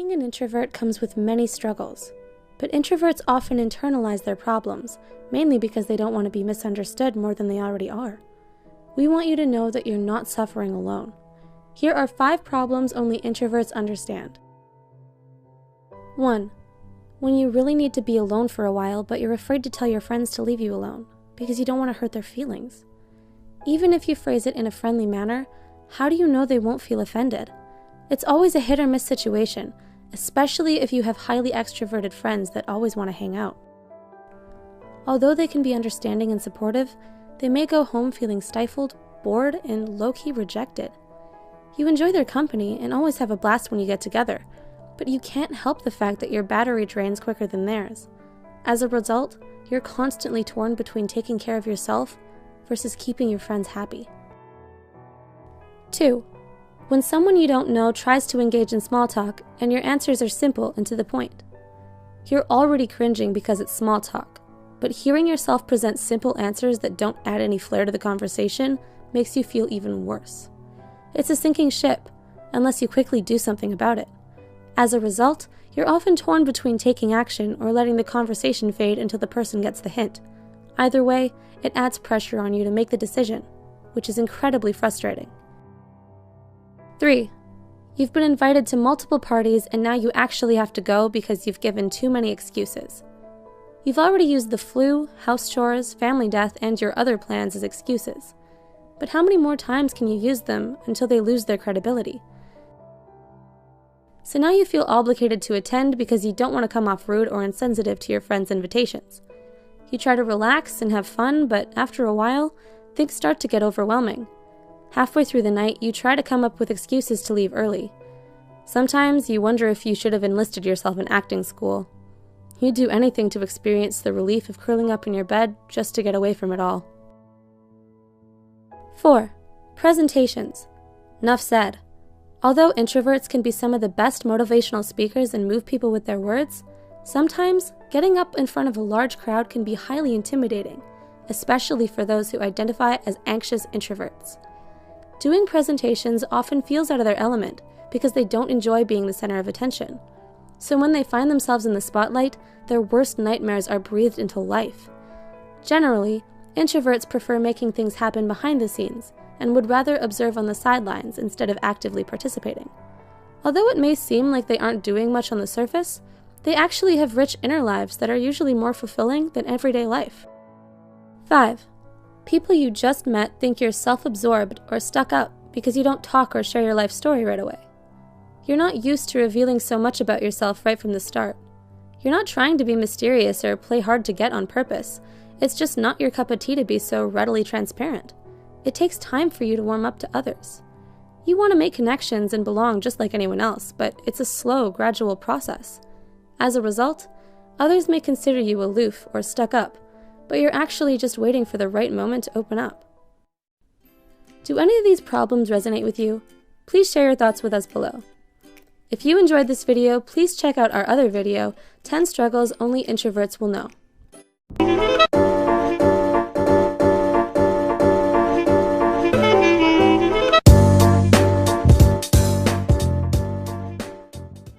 Being an introvert comes with many struggles, but introverts often internalize their problems, mainly because they don't want to be misunderstood more than they already are. We want you to know that you're not suffering alone. Here are 5 problems only introverts understand. 1. When you really need to be alone for a while, but you're afraid to tell your friends to leave you alone, because you don't want to hurt their feelings. Even if you phrase it in a friendly manner, how do you know they won't feel offended? It's always a hit or miss situation, especially if you have highly extroverted friends that always want to hang out. Although they can be understanding and supportive, they may go home feeling stifled, bored, and low-key rejected. You enjoy their company and always have a blast when you get together, but you can't help the fact that your battery drains quicker than theirs. As a result, you're constantly torn between taking care of yourself versus keeping your friends happy. 2. When someone you don't know tries to engage in small talk and your answers are simple and to the point. You're already cringing because it's small talk, but hearing yourself present simple answers that don't add any flair to the conversation makes you feel even worse. It's a sinking ship, unless you quickly do something about it. As a result, you're often torn between taking action or letting the conversation fade until the person gets the hint. Either way, it adds pressure on you to make the decision, which is incredibly frustrating. 3. You've been invited to multiple parties and now you actually have to go because you've given too many excuses. You've already used the flu, house chores, family death, and your other plans as excuses. But how many more times can you use them until they lose their credibility? So now you feel obligated to attend because you don't want to come off rude or insensitive to your friends' invitations. You try to relax and have fun, but after a while, things start to get overwhelming. Halfway through the night, you try to come up with excuses to leave early. Sometimes you wonder if you should have enlisted yourself in acting school. You'd do anything to experience the relief of curling up in your bed just to get away from it all. 4. Presentations. Nuff said. Although introverts can be some of the best motivational speakers and move people with their words, sometimes getting up in front of a large crowd can be highly intimidating, especially for those who identify as anxious introverts. Doing presentations often feels out of their element because they don't enjoy being the center of attention. So when they find themselves in the spotlight, their worst nightmares are breathed into life. Generally, introverts prefer making things happen behind the scenes and would rather observe on the sidelines instead of actively participating. Although it may seem like they aren't doing much on the surface, they actually have rich inner lives that are usually more fulfilling than everyday life. 5. People you just met think you're self-absorbed or stuck up because you don't talk or share your life story right away. You're not used to revealing so much about yourself right from the start. You're not trying to be mysterious or play hard to get on purpose. It's just not your cup of tea to be so readily transparent. It takes time for you to warm up to others. You want to make connections and belong just like anyone else, but it's a slow, gradual process. As a result, others may consider you aloof or stuck up, but you're actually just waiting for the right moment to open up. Do any of these problems resonate with you? Please share your thoughts with us below. If you enjoyed this video, please check out our other video, 10 Struggles Only Introverts Will Know.